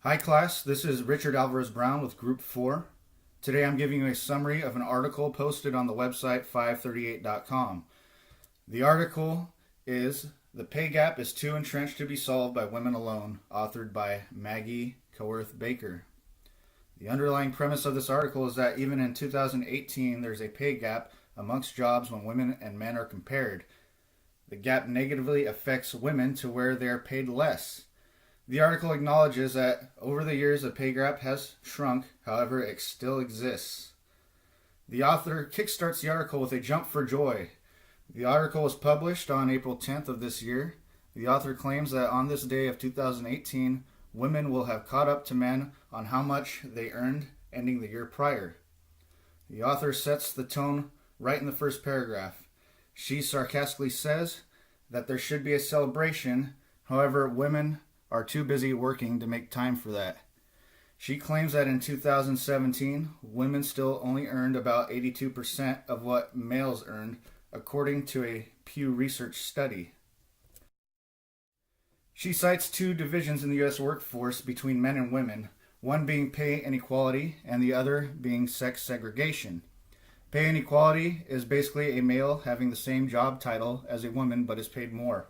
Hi class, this is Richard Alvarez Brown with Group 4. Today I'm giving you a summary of an article posted on the website 538.com. The article is "The Pay Gap is Too Entrenched to be Solved by Women Alone," authored by Maggie Coworth Baker. The underlying premise of this article is that even in 2018 there's a pay gap amongst jobs when women and men are compared. The gap negatively affects women to where they are paid less. The article acknowledges that over the years the pay gap has shrunk, however, it still exists. The author kickstarts the article with a jump for joy. The article was published on April 10th of this year. The author claims that on this day of 2018, women will have caught up to men on how much they earned ending the year prior. The author sets the tone right in the first paragraph. She sarcastically says that there should be a celebration, however, women are too busy working to make time for that. She claims that in 2017, women still only earned about 82% of what males earned, according to a Pew Research study. She cites two divisions in the U.S. workforce between men and women, one being pay inequality and the other being sex segregation. Pay inequality is basically a male having the same job title as a woman but is paid more.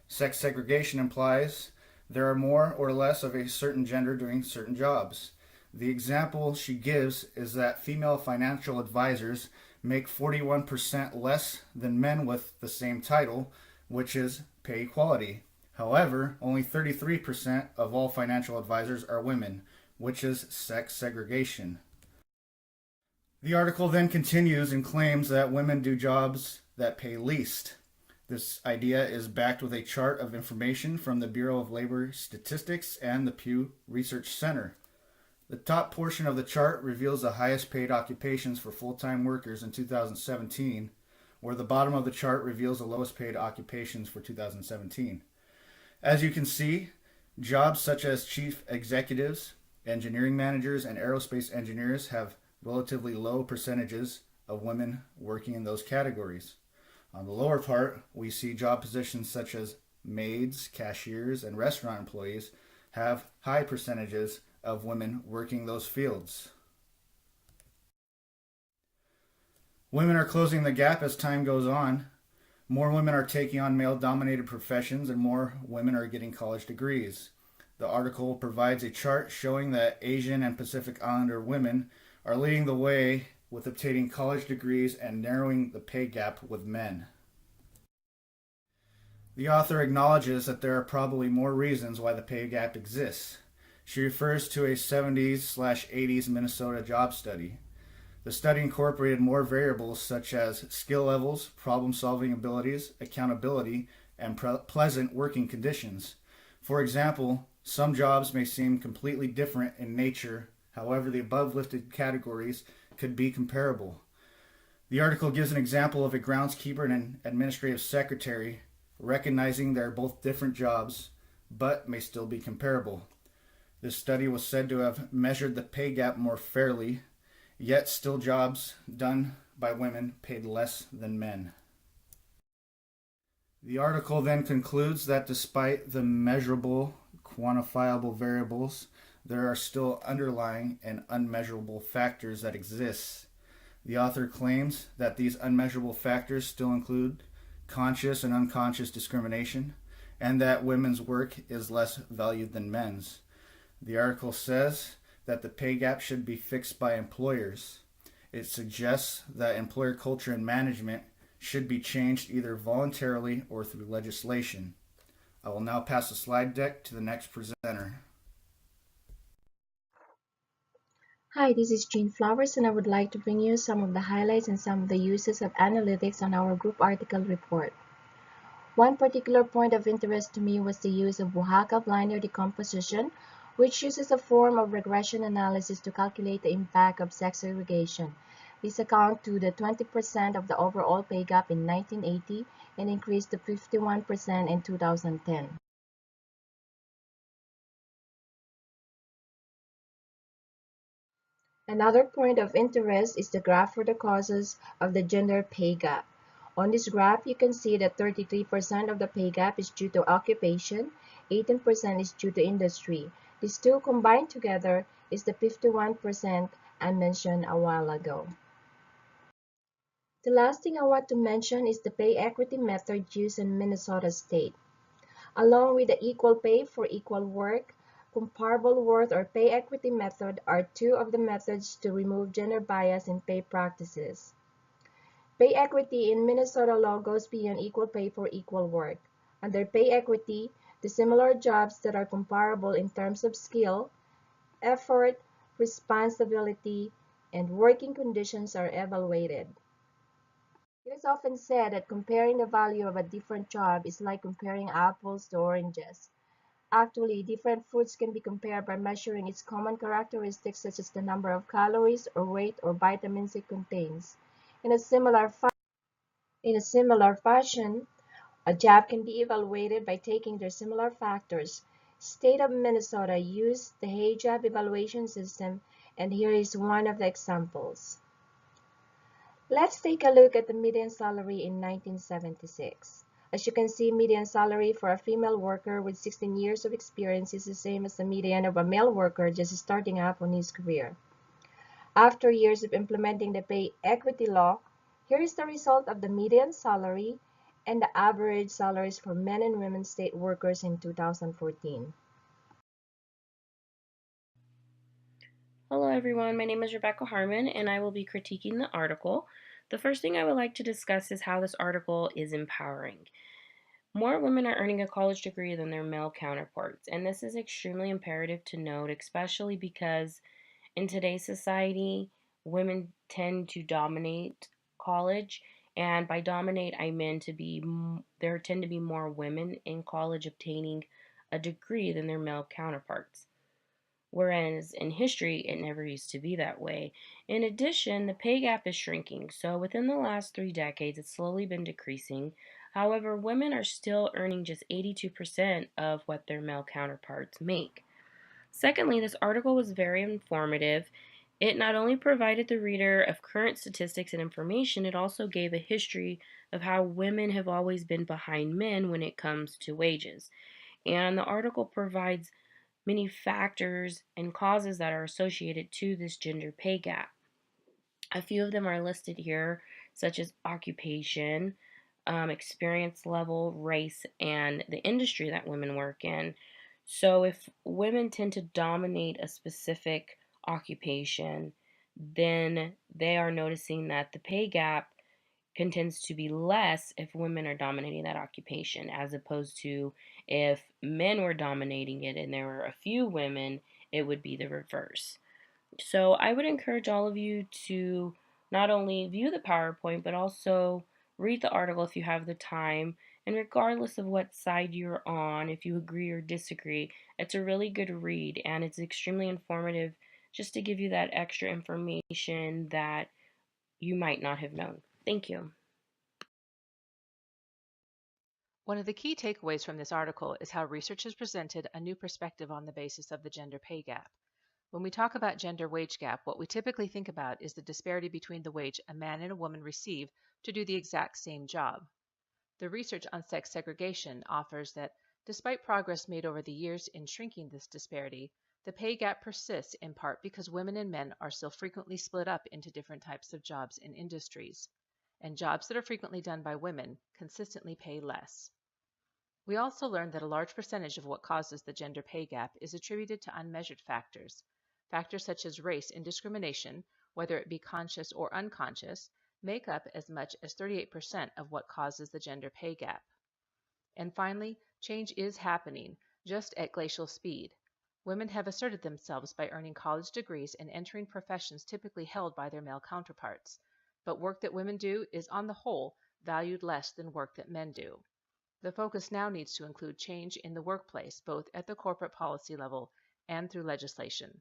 Sex segregation implies there are more or less of a certain gender doing certain jobs. The example she gives is that female financial advisors make 41% less than men with the same title, which is pay equality. However, only 33% of all financial advisors are women, which is sex segregation. The article then continues and claims that women do jobs that pay least. This idea is backed with a chart of information from the Bureau of Labor Statistics and the Pew Research Center. The top portion of the chart reveals the highest paid occupations for full-time workers in 2017, where the bottom of the chart reveals the lowest paid occupations for 2017. As you can see, jobs such as chief executives, engineering managers, and aerospace engineers have relatively low percentages of women working in those categories. On the lower part, we see job positions such as maids, cashiers, and restaurant employees have high percentages of women working those fields. Women are closing the gap as time goes on. More women are taking on male-dominated professions and more women are getting college degrees. The article provides a chart showing that Asian and Pacific Islander women are leading the way with obtaining college degrees and narrowing the pay gap with men. The author acknowledges that there are probably more reasons why the pay gap exists. She refers to a 70s/80s Minnesota job study. The study incorporated more variables such as skill levels, problem-solving abilities, accountability, and pleasant working conditions. For example, some jobs may seem completely different in nature. However, the above listed categories could be comparable. The article gives an example of a groundskeeper and an administrative secretary, recognizing they are both different jobs, but may still be comparable. This study was said to have measured the pay gap more fairly, yet still jobs done by women paid less than men. The article then concludes that despite the measurable, quantifiable variables, there are still underlying and unmeasurable factors that exist. The author claims that these unmeasurable factors still include conscious and unconscious discrimination, and that women's work is less valued than men's. The article says that the pay gap should be fixed by employers. It suggests that employer culture and management should be changed either voluntarily or through legislation. I will now pass the slide deck to the next presenter. Hi, this is Jean Flowers, and I would like to bring you some of the highlights and some of the uses of analytics on our group article report. One particular point of interest to me was the use of Oaxaca linear decomposition, which uses a form of regression analysis to calculate the impact of sex segregation. This accounts to the 20% of the overall pay gap in 1980 and increased to 51% in 2010. Another point of interest is the graph for the causes of the gender pay gap. On this graph, you can see that 33% of the pay gap is due to occupation, 18% is due to industry, These two combined together is the 51% I mentioned a while ago. The last thing I want to mention is the pay equity method used in Minnesota State. Along with the equal pay for equal work, comparable worth or pay equity method are two of the methods to remove gender bias in pay practices. Pay equity in Minnesota law goes beyond equal pay for equal work. Under pay equity, the similar jobs that are comparable in terms of skill, effort, responsibility, and working conditions are evaluated. It is often said that comparing the value of a different job is like comparing apples to oranges. Actually, different foods can be compared by measuring its common characteristics such as the number of calories or weight or vitamins it contains. In a similar fashion, a job can be evaluated by taking their similar factors. State of Minnesota used the Hay Job evaluation system, and here is one of the examples. Let's take a look at the median salary in 1976. As you can see, median salary for a female worker with 16 years of experience is the same as the median of a male worker just starting out on his career. After years of implementing the pay equity law, here is the result of the median salary and the average salaries for men and women state workers in 2014. Hello everyone, my name is Rebecca Harmon and I will be critiquing the article. The first thing I would like to discuss is how this article is empowering. More women are earning a college degree than their male counterparts, and this is extremely imperative to note, especially because in today's society, women tend to dominate college, and by dominate I mean there tend to be more women in college obtaining a degree than their male counterparts. Whereas in history, it never used to be that way. In addition, the pay gap is shrinking, so within the last 3 decades, it's slowly been decreasing. However, women are still earning just 82% of what their male counterparts make. Secondly, this article was very informative. It not only provided the reader of current statistics and information, it also gave a history of how women have always been behind men when it comes to wages. And the article provides many factors and causes that are associated to this gender pay gap. A few of them are listed here, such as occupation, experience level, race, and the industry that women work in. So, if women tend to dominate a specific occupation, then they are noticing that the pay gap tends to be less if women are dominating that occupation, as opposed to if men were dominating it and there were a few women, it would be the reverse. So I would encourage all of you to not only view the PowerPoint, but also read the article if you have the time. And regardless of what side you're on, if you agree or disagree, it's a really good read and it's extremely informative just to give you that extra information that you might not have known. Thank you. One of the key takeaways from this article is how research has presented a new perspective on the basis of the gender pay gap. When we talk about gender wage gap, what we typically think about is the disparity between the wage a man and a woman receive to do the exact same job. The research on sex segregation offers that despite progress made over the years in shrinking this disparity, the pay gap persists in part because women and men are still frequently split up into different types of jobs and industries, and jobs that are frequently done by women consistently pay less. We also learned that a large percentage of what causes the gender pay gap is attributed to unmeasured factors. Factors such as race and discrimination, whether it be conscious or unconscious, make up as much as 38% of what causes the gender pay gap. And finally, change is happening, just at glacial speed. Women have asserted themselves by earning college degrees and entering professions typically held by their male counterparts. But work that women do is, on the whole, valued less than work that men do. The focus now needs to include change in the workplace, both at the corporate policy level and through legislation.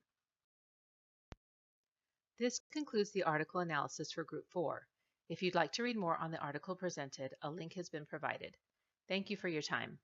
This concludes the article analysis for Group 4. If you'd like to read more on the article presented, a link has been provided. Thank you for your time.